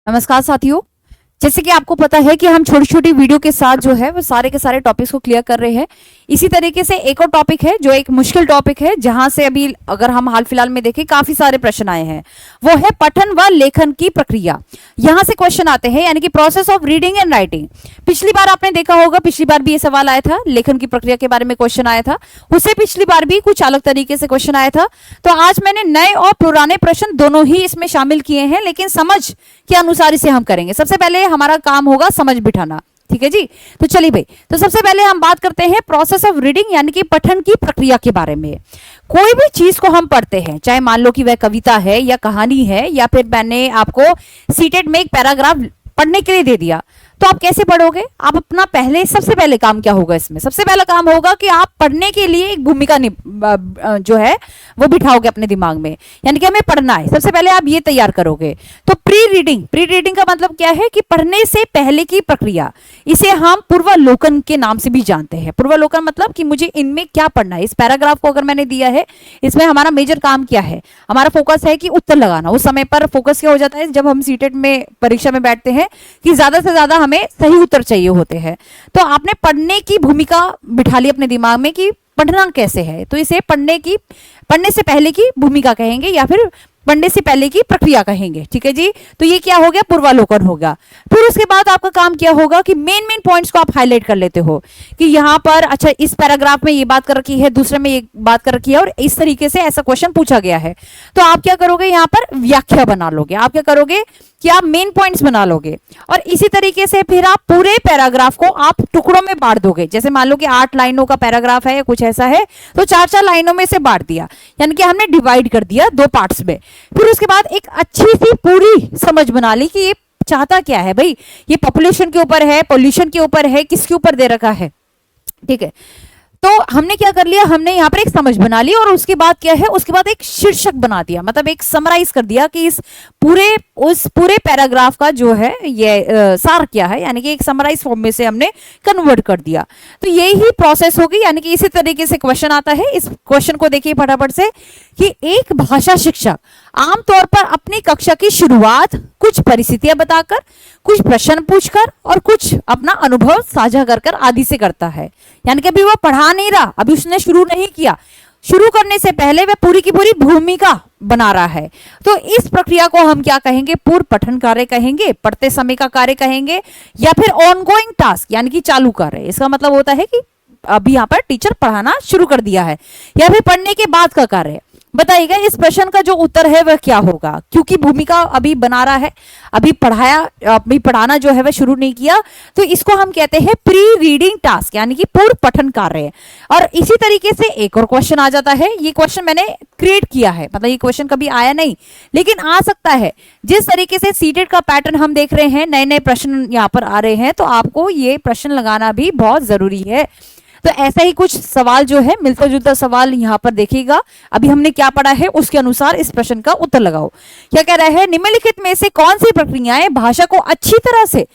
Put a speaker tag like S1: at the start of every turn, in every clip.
S1: नमस्कार साथियों। जैसे कि आपको पता है कि हम छोटी छोटी वीडियो के साथ जो है वो सारे के सारे टॉपिक्स को क्लियर कर रहे हैं। इसी तरीके से एक और टॉपिक है जो एक मुश्किल टॉपिक है, जहां से अभी अगर हम हाल फिलहाल में देखें काफी सारे प्रश्न आए हैं, वो है पठन व लेखन की प्रक्रिया। यहां से क्वेश्चन आते हैं, यानी कि process of reading and writing. पिछली बार आपने देखा होगा, पिछली बार भी ये सवाल आया था, लेखन की प्रक्रिया के बारे में क्वेश्चन आया था। उससे पिछली बार भी कुछ अलग तरीके से क्वेश्चन आया था। तो आज मैंने नए और पुराने प्रश्न दोनों ही इसमें शामिल किए हैं, लेकिन समझ के अनुसार इसे हम करेंगे। सबसे पहले हमारा काम होगा समझ बिठाना, ठीक है जी। तो चलिए भाई, तो सबसे पहले हम बात करते हैं प्रोसेस ऑफ रीडिंग, यानी कि पठन की प्रक्रिया के बारे में। कोई भी चीज को हम पढ़ते हैं, चाहे मान लो कि वह कविता है या कहानी है, या फिर मैंने आपको सीटेट में एक पैराग्राफ पढ़ने के लिए दे दिया, तो आप कैसे पढ़ोगे? आप अपना सबसे पहले काम क्या होगा इसमें? सबसे पहला काम होगा कि आप पढ़ने के लिए एक भूमिका जो है वो बिठाओगे अपने दिमाग में, यानी कि हमें पढ़ना है। सबसे पहले आप ये तैयार करोगे। तो प्री रीडिंग का मतलब क्या है कि पढ़ने से पहले की प्रक्रिया। इसे हम पूर्वालोकन के नाम से भी जानते हैं। पूर्वालोकन मतलब कि मुझे इनमें क्या पढ़ना है। इस पैराग्राफ को अगर मैंने दिया है, इसमें हमारा मेजर काम क्या है? हमारा फोकस है कि उत्तर लगाना। उस समय पर फोकस क्या हो जाता है जब हम सीटेट में परीक्षा में बैठते हैं, कि ज्यादा से ज्यादा हमें सही उत्तर चाहिए होते हैं। तो आपने पढ़ने की भूमिका बिठा ली अपने दिमाग में कि पढ़ना कैसे है, तो इसे पढ़ने से पहले की भूमिका कहेंगे, या फिर पढ़ने से पहले की प्रक्रिया कहेंगे, ठीक है जी। तो ये क्या हो गया? पूर्वालोकन होगा। फिर उसके बाद आपका काम क्या होगा कि मेन पॉइंट्स को आप हाईलाइट कर लेते हो कि यहाँ पर अच्छा इस पैराग्राफ में ये बात कर रखी है, दूसरे में ये बात कर रखी है, और इस तरीके से ऐसा क्वेश्चन पूछा गया है। तो आप क्या करोगे? यहाँ पर व्याख्या बना लोगे। आप क्या करोगे कि आप मेन पॉइंट्स बना लोगे, और इसी तरीके से फिर आप पूरे पैराग्राफ को आप टुकड़ों में बांट दोगे। जैसे मान लो कि 8 लाइनों का पैराग्राफ है या कुछ ऐसा है, तो 4-4 लाइनों में से बांट दिया, यानी कि हमने डिवाइड कर दिया 2 पार्ट्स में। फिर उसके बाद एक अच्छी सी पूरी समझ बना ली कि ये चाहता क्या है भाई। ये पॉपुलेशन के ऊपर है, पॉल्यूशन के ऊपर है, किसके ऊपर दे रखा है, ठीक है। तो हमने क्या कर लिया, हमने यहाँ पर एक समझ बना ली, और उसके बाद क्या है, उसके बाद एक शीर्षक बना दिया, मतलब एक समराइज कर दिया कि उस पूरे पैराग्राफ का जो है ये सार क्या है, यानी कि एक समराइज फॉर्म में से हमने कन्वर्ट कर दिया। तो यही प्रोसेस होगी, यानी कि इसी तरीके से क्वेश्चन आता है। इस क्वेश्चन को देखिए फटाफट से कि एक भाषा शिक्षक आमतौर पर अपनी कक्षा की शुरुआत कुछ परिस्थितियां बताकर, कुछ प्रश्न पूछकर और कुछ अपना अनुभव साझा कर आदि से करता है। यानी कि अभी वह पढ़ा नहीं रहा, अभी उसने शुरू नहीं किया। शुरू करने से पहले वह पूरी की पूरी भूमिका बना रहा है। तो इस प्रक्रिया को हम क्या कहेंगे? पूर्व पठन कार्य कहेंगे, पढ़ते समय का कार्य कहेंगे, या फिर ऑनगोइंग टास्क, यानी कि चालू कार्य। इसका मतलब होता है कि अभी यहाँ पर टीचर पढ़ाना शुरू कर दिया है, या फिर पढ़ने के बाद का कार्य। बताइएगा इस प्रश्न का जो उत्तर है वह क्या होगा, क्योंकि भूमिका अभी बना रहा है, अभी पढ़ाना जो है वह शुरू नहीं किया। तो इसको हम कहते हैं प्री रीडिंग टास्क, यानी कि पूर्व पठन कार्य। और इसी तरीके से एक और क्वेश्चन आ जाता है। ये क्वेश्चन मैंने क्रिएट किया है, मतलब ये क्वेश्चन कभी आया नहीं, लेकिन आ सकता है। जिस तरीके से सीटेट का पैटर्न हम देख रहे हैं, नए नए प्रश्न यहाँ पर आ रहे हैं, तो आपको ये प्रश्न लगाना भी बहुत जरूरी है। तो ऐसा ही कुछ सवाल जो है, मिलता जुलता सवाल यहाँ पर देखिएगा। अभी हमने क्या पढ़ा है उसके अनुसार इस प्रश्न का उत्तर लगाओ। क्या कह रहा है? निम्नलिखित में से कौन सी प्रक्रियाएं भाषा को अच्छी तरह से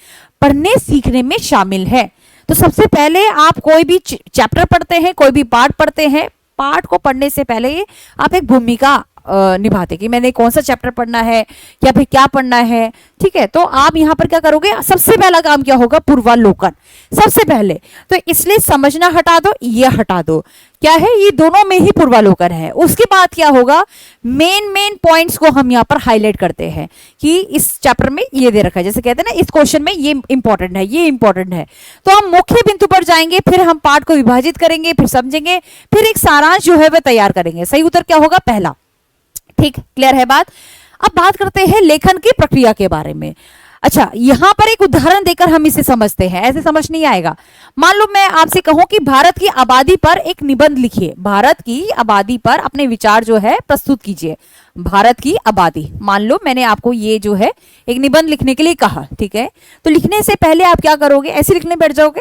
S1: पढ़ने सीखने में शामिल है? तो सबसे पहले आप कोई भी चैप्टर पढ़ते हैं, कोई भी पार्ट पढ़ते हैं, पार्ट को पढ़ने से पहले आप एक भूमिका निभाते कि मैंने कौन सा चैप्टर पढ़ना है या फिर क्या पढ़ना है, ठीक है। तो आप यहाँ पर क्या करोगे? सबसे पहला काम क्या होगा? पूर्वालोकन सबसे पहले। तो इसलिए समझना हटा दो, ये हटा दो। क्या है? ये दोनों में ही पूर्वालोकन है। उसके बाद क्या होगा? मेन पॉइंट्स को हम यहाँ पर हाईलाइट करते हैं कि इस चैप्टर में ये दे रखा है, जैसे कहते हैं ना इस क्वेश्चन में ये इंपॉर्टेंट है, ये इंपॉर्टेंट है। तो हम मुख्य बिंदु पर जाएंगे, फिर हम पार्ट को विभाजित करेंगे, फिर समझेंगे, फिर एक सारांश जो है वह तैयार करेंगे। सही उत्तर क्या होगा? पहला। ठीक, क्लियर है बात। अब बात करते हैं लेखन की प्रक्रिया के बारे में। अच्छा, यहां पर एक उदाहरण देकर हम इसे समझते हैं, ऐसे समझ नहीं आएगा। मान लो मैं आपसे कहूं कि भारत की आबादी पर एक निबंध लिखिए, भारत की आबादी पर अपने विचार जो है प्रस्तुत कीजिए। भारत की आबादी, मान लो मैंने आपको ये जो है एक निबंध लिखने के लिए कहा, ठीक है। तो लिखने से पहले आप क्या करोगे? ऐसे लिखने बैठ जाओगे?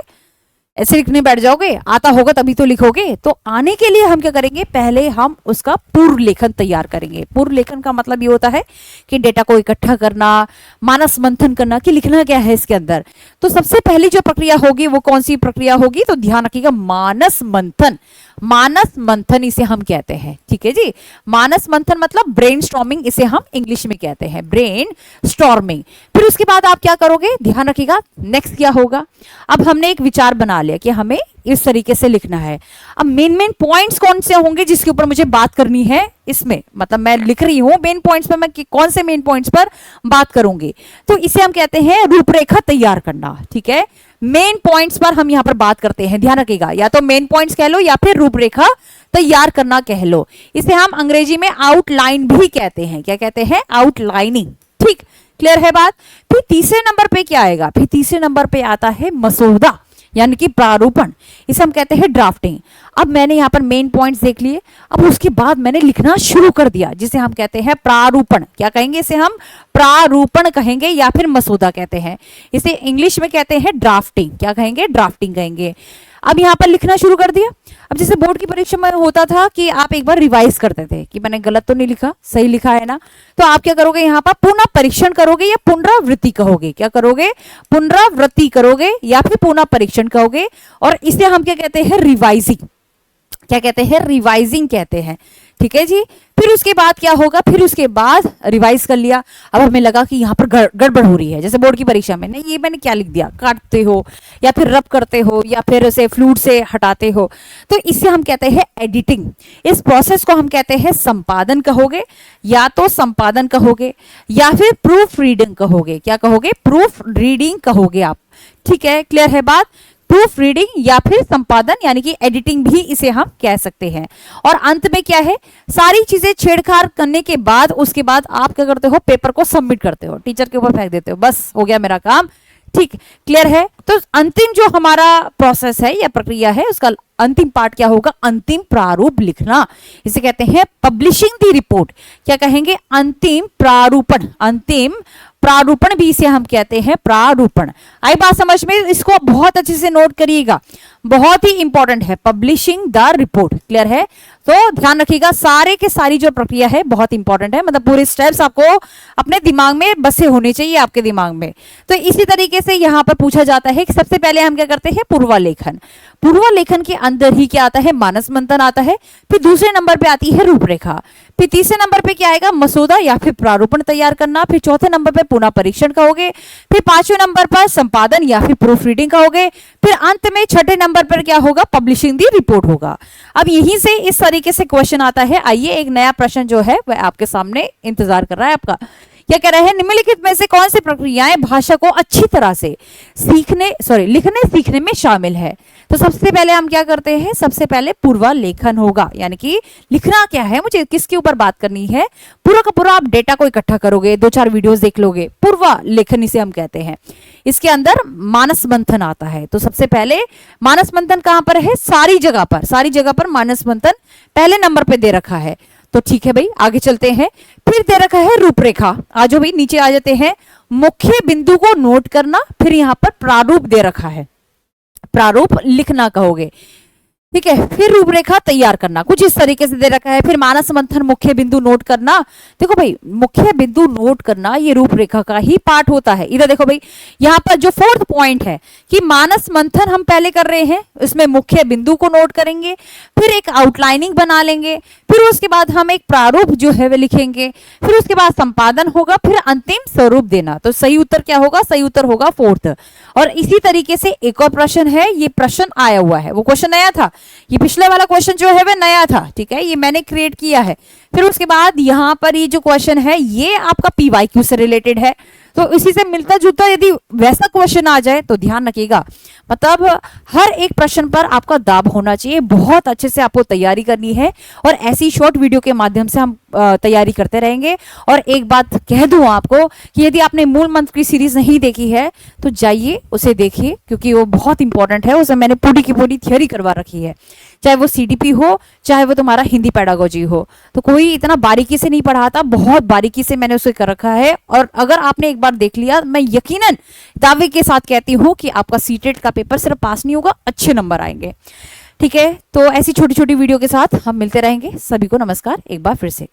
S1: ऐसे लिखने बैठ जाओगे, आता होगा तभी तो लिखोगे। तो आने के लिए हम क्या करेंगे, पहले हम उसका पूर्व लेखन तैयार करेंगे। पूर्व लेखन का मतलब ये होता है कि डेटा को इकट्ठा करना, मानस मंथन करना कि लिखना क्या है इसके अंदर। तो सबसे पहली जो प्रक्रिया होगी वो कौन सी प्रक्रिया होगी, तो ध्यान रखिएगा, मानस मंथन। मानस मंथन इसे हम कहते हैं, ठीक है जी। मानस मंथन मतलब ब्रेन स्टॉर्मिंग, इसे हम इंग्लिश में कहते हैं, ब्रेन स्टॉर्मिंग। फिर उसके बाद आप क्या करोगे, ध्यान रखिएगा, नेक्स्ट क्या होगा। अब हमने एक विचार बना लिया कि हमें इस तरीके से लिखना है। अब मेन मेन पॉइंट्स कौन से होंगे जिसके ऊपर मुझे बात करनी है इसमें, मतलब मैं लिख रही हूं मेन पॉइंट्स पर, मैं कौन से मेन पॉइंट्स पर बात करूंगी, तो इसे हम कहते हैं रूपरेखा तैयार करना, ठीक है। मेन पॉइंट्स पर हम यहां पर बात करते हैं, ध्यान रखिएगा, या तो मेन पॉइंट्स कह लो या फिर रूपरेखा तैयार करना कह लो। इसे हम अंग्रेजी में आउटलाइन भी कहते हैं, क्या कहते हैं, आउटलाइनिंग, ठीक, क्लियर है बात। फिर तीसरे नंबर पे क्या आएगा, फिर तीसरे नंबर पे आता है मसौदा यानी कि प्रारूपण, इसे हम कहते हैं ड्राफ्टिंग। अब मैंने यहाँ पर मेन पॉइंट्स देख लिए, अब उसके बाद मैंने लिखना शुरू कर दिया, जिसे हम कहते हैं प्रारूपण। क्या कहेंगे इसे हम, प्रारूपण कहेंगे या फिर मसौदा कहते हैं, इसे इंग्लिश में कहते हैं ड्राफ्टिंग। क्या कहेंगे, ड्राफ्टिंग कहेंगे। अब यहाँ पर लिखना शुरू कर दिया। अब जैसे बोर्ड की परीक्षा में होता था कि आप एक बार रिवाइज करते थे कि मैंने गलत तो नहीं लिखा, सही लिखा है ना, तो आप क्या करोगे, यहाँ पर पुनः परीक्षण करोगे या पुनरावृत्ति कहोगे, क्या करोगे, पुनरावृत्ति करोगे या फिर पुनः परीक्षण कहोगे। और इसे हम क्या कहते हैं, रिवाइजिंग, क्या कहते हैं, रिवाइजिंग कहते हैं, ठीक है जी। फिर उसके बाद क्या होगा, फिर उसके बाद रिवाइज कर लिया, अब हमें लगा कि यहाँ पर गड़बड़ हो रही है, जैसे बोर्ड की परीक्षा में नहीं, ये मैंने क्या लिख दिया, काटते हो या फिर रब करते हो या फिर उसे फ्लूट से हटाते हो, तो इसे हम कहते हैं एडिटिंग। इस प्रोसेस को हम कहते हैं संपादन कहोगे, या तो संपादन कहोगे या फिर प्रूफ रीडिंग कहोगे। क्या कहोगे, प्रूफ रीडिंग कहोगे आप, ठीक है, क्लियर है बात। प्रूफ रीडिंग या फिर संपादन यानी कि एडिटिंग भी इसे हम कह सकते हैं। और अंत में क्या है, सारी चीजें छेड़छाड़ करने के बाद उसके बाद आप क्या करते हो, पेपर को सबमिट करते हो, टीचर के ऊपर फेंक देते हो, बस हो गया मेरा काम, ठीक, क्लियर है। तो अंतिम जो हमारा प्रोसेस है या प्रक्रिया है, उसका अंतिम पार्ट क्या होगा, अंतिम प्रारूप लिखना, इसे कहते हैं पब्लिशिंग दी रिपोर्ट। क्या कहेंगे, अंतिम प्रारूपण, अंतिम प्रारूपण भी इसे हम कहते हैं, प्रारूपण। आई बात समझ में, इसको बहुत अच्छे से नोट करिएगा, बहुत ही इंपॉर्टेंट है, पब्लिशिंग द रिपोर्ट, क्लियर है। तो ध्यान रखिएगा, सारे के सारी जो प्रक्रिया है बहुत इंपॉर्टेंट है, मतलब पूरे स्टेप्स आपको अपने दिमाग में बसे होने चाहिए, आपके दिमाग में। तो इसी तरीके से यहाँ पर पूछा जाता है कि सबसे पहले हम क्या करते हैं, पूर्वालेखन। पूर्वालेखन के अंदर ही क्या आता है, मानस मंथन आता है। फिर दूसरे नंबर पे आती है रूपरेखा। फिर तीसरे नंबर पे क्या आएगा, मसौदा या फिर प्रारूपण तैयार करना। फिर चौथे नंबर पे पुनः परीक्षण कहोगे। फिर पांचवें नंबर पर संपादन या फिर प्रूफ रीडिंग कहोगे। फिर अंत में छठे नंबर पर क्या होगा, पब्लिशिंग दी रिपोर्ट होगा। अब यहीं से इस तरीके से क्वेश्चन आता है। आइए एक नया प्रश्न जो है वह आपके सामने इंतजार कर रहा है आपका। क्या कह रहा है, निम्नलिखित में से कौन सी प्रक्रियाएं भाषा को अच्छी तरह से लिखने सीखने में शामिल है। तो सबसे पहले हम क्या करते हैं, सबसे पहले पूर्वालेखन होगा, यानी कि लिखना क्या है, मुझे किसके ऊपर बात करनी है, पूरा का पूरा आप डेटा को इकट्ठा करोगे, 2-4 वीडियोस देख लोगे, पूर्वालेखन इसे हम कहते हैं। इसके अंदर मानस मंथन आता है। तो सबसे पहले मानस मंथन कहां पर है, सारी जगह पर मानस मंथन पहले नंबर पे दे रखा है। तो ठीक है भाई, आगे चलते हैं। फिर दे रखा है रूपरेखा, आ जाओ भाई नीचे आ जाते हैं। मुख्य बिंदु को नोट करना, फिर यहां पर प्रारूप दे रखा है, प्रारूप लिखना कहोगे, ठीक है। फिर रूपरेखा तैयार करना, कुछ इस तरीके से दे रखा है। फिर मानस मंथन, मुख्य बिंदु नोट करना। देखो भाई, मुख्य बिंदु नोट करना ये रूपरेखा का ही पार्ट होता है। इधर देखो भाई, यहाँ पर जो 4th पॉइंट है कि मानस मंथन हम पहले कर रहे हैं, इसमें मुख्य बिंदु को नोट करेंगे, फिर एक आउटलाइनिंग बना लेंगे, फिर उसके बाद हम एक प्रारूप जो है वह लिखेंगे, फिर उसके बाद संपादन होगा, फिर अंतिम स्वरूप देना। तो सही उत्तर क्या होगा, सही उत्तर होगा 4th। और इसी तरीके से एक और प्रश्न है, ये प्रश्न आया हुआ है, वो क्वेश्चन नया था, ये पिछले वाला क्वेश्चन जो है वह नया था, ठीक है, ये मैंने क्रिएट किया है। फिर उसके बाद यहाँ पर ये जो क्वेश्चन है ये आपका PYQ से रिलेटेड है, तो इसी से मिलता जुलता यदि वैसा क्वेश्चन आ जाए तो ध्यान रखिएगा, मतलब हर एक प्रश्न पर आपका दाब होना चाहिए, बहुत अच्छे से आपको तैयारी करनी है। और ऐसी शॉर्ट वीडियो के माध्यम से हम तैयारी करते रहेंगे। और एक बात कह दूं आपको कि यदि आपने मूल मंत्र की सीरीज नहीं देखी है तो जाइए उसे देखिए, क्योंकि वो बहुत इंपॉर्टेंट है, उसे मैंने पूरी की पूरी थियोरी करवा रखी है। चाहे वो सीडीपी हो, चाहे वो तुम्हारा हिंदी पेडागोजी हो। तो कोई इतना बारीकी से नहीं पढ़ाता, बहुत बारीकी से मैंने उसे कर रखा है। और अगर आपने एक बार देख लिया, मैं यकीनन दावे के साथ कहती हूँ कि आपका सीटेट का पेपर सिर्फ पास नहीं होगा, अच्छे नंबर आएंगे। ठीक है, तो ऐसी छोटी छोटी वीडियो के साथ हम मिलते रहेंगे। सभी को नमस्कार एक बार फिर से।